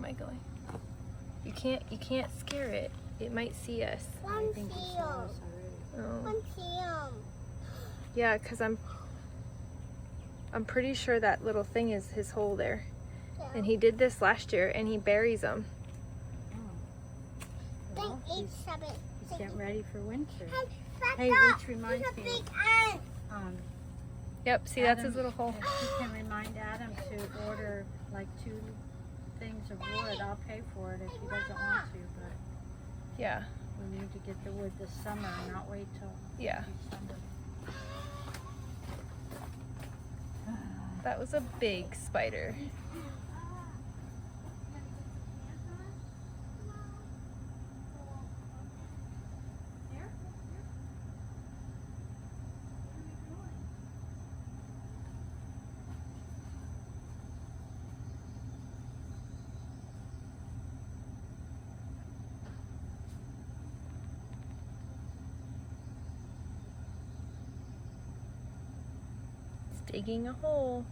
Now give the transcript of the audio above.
I going? You can't scare it. It might see us. I think he saw us already. Oh. Yeah, because I'm pretty sure that little thing is his hole there. And he did this last year, and he buries them. Well, he's getting ready for winter. Hey, which reminds me. Yep, see, that's his little hole. If you can remind Adam to order like 2 things of wood, I'll pay for it if he doesn't want to. But Yeah. we need to get the wood this summer and not wait till December. That was a big spider. It's digging a hole.